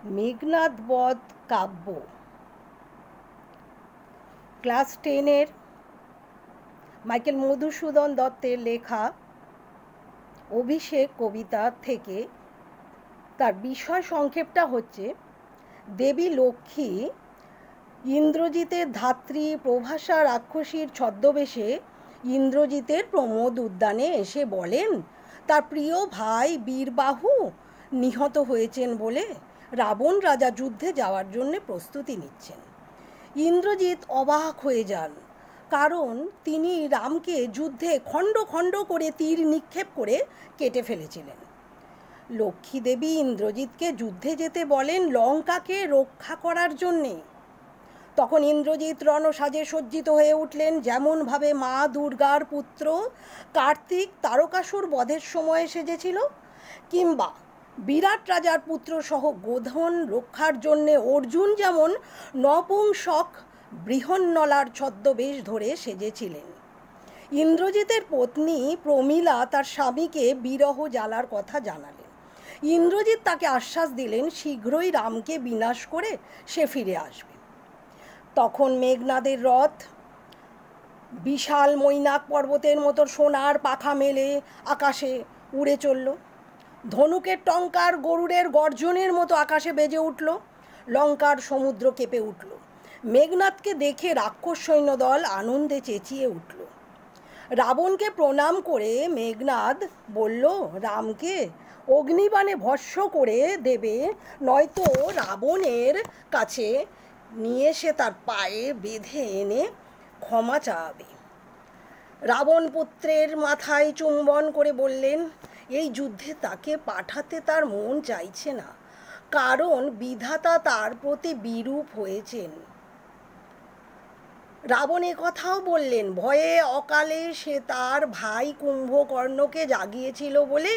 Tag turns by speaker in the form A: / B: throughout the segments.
A: মেঘনাদ বধ কাব্য class 10-এর Michael Madhusudan দত্তের লেখা অভিষেক কবিতা থেকে। তার বিষয় সংক্ষেপটা হচ্ছে দেবী লক্ষ্মী ইন্দ্রজিতের ধাত্রী প্রভাষা রাক্ষসীর ছদ্মবেশে ইন্দ্রজিতের প্রমোদ উদ্যানে এসে বলেন তার প্রিয় ভাই বীরবাহু নিহত হয়েছেন বলে রাবণ রাজা যুদ্ধে যাওয়ার জন্য প্রস্তুতি নিচ্ছেন। ইন্দ্রজিৎ অবাক হয়ে যান, কারণ তিনি রামকে যুদ্ধে খণ্ড খণ্ড করে তীর নিক্ষেপ করে কেটে ফেলেছিলেন। লক্ষ্মী দেবী ইন্দ্রজিৎকে যুদ্ধে যেতে বলেন লঙ্কাকে রক্ষা করার জন্যে। তখন ইন্দ্রজিৎ রণসাজে সজ্জিত হয়ে উঠলেন, যেমনভাবে মা দুর্গার পুত্র কার্তিক তারকাসুর বধের সময় সেজেছিল, কিংবা বিরাট রাজার পুত্র সহ গোধন রক্ষার জন্যে অর্জুন যেমন নপুংসক বৃহন্নলার ছদ্মবেশ ধরে সেজেছিলেন। ইন্দ্রজিতের পত্নী প্রমীলা তার স্বামীকে বিরহ জ্বালার কথা জানালেন। ইন্দ্রজিৎ তাকে আশ্বাস দিলেন শীঘ্রই রামকে বিনাশ করে সে ফিরে আসবে। তখন মেঘনাদের রথ বিশাল মৈনাক পর্বতের মতো সোনার পাখা মেলে আকাশে উড়ে চলল। ধনুকের টঙ্কার গরুড়ের গর্জনের মতো আকাশে বেজে উঠল। লঙ্কার সমুদ্র কেঁপে উঠল। মেঘনাদকে দেখে রাক্ষস সৈন্যদল আনন্দে চেঁচিয়ে উঠল। রাবণকে প্রণাম করে মেঘনাদ বলল রামকে অগ্নিবাণে ভস্ম করে দেবে, নয়তো রাবণের কাছে নিয়ে সে তার পায়ে বেঁধে এনে ক্ষমা চাবে। রাবণ পুত্রের মাথায় চুম্বন করে বললেন এই যুদ্ধে তাকে পাঠাতে তার মন চাইছে না, কারণ বিধাতা তার প্রতি বিরূপ হয়েছেন। রাবণ কথাও বললেন ভয়ে অকালে সে তার ভাই কুম্ভকর্ণকে জাগিয়েছিল বলে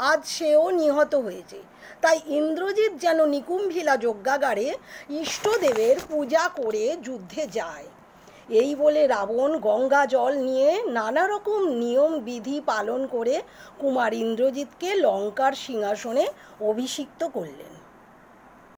A: আজ সেও নিহত হয়েছে। তাই ইন্দ্রজিৎ যেন নিকুম্ভিলা যজ্ঞাগারে ইষ্টদেবের পূজা করে যুদ্ধে যায়। এই বলে রাবণ গঙ্গা জল নিয়ে নানা রকম নিয়ম বিধি পালন করে কুমার ইন্দ্রজিৎকে লঙ্কার সিংহাসনে অভিষিক্ত করলেন।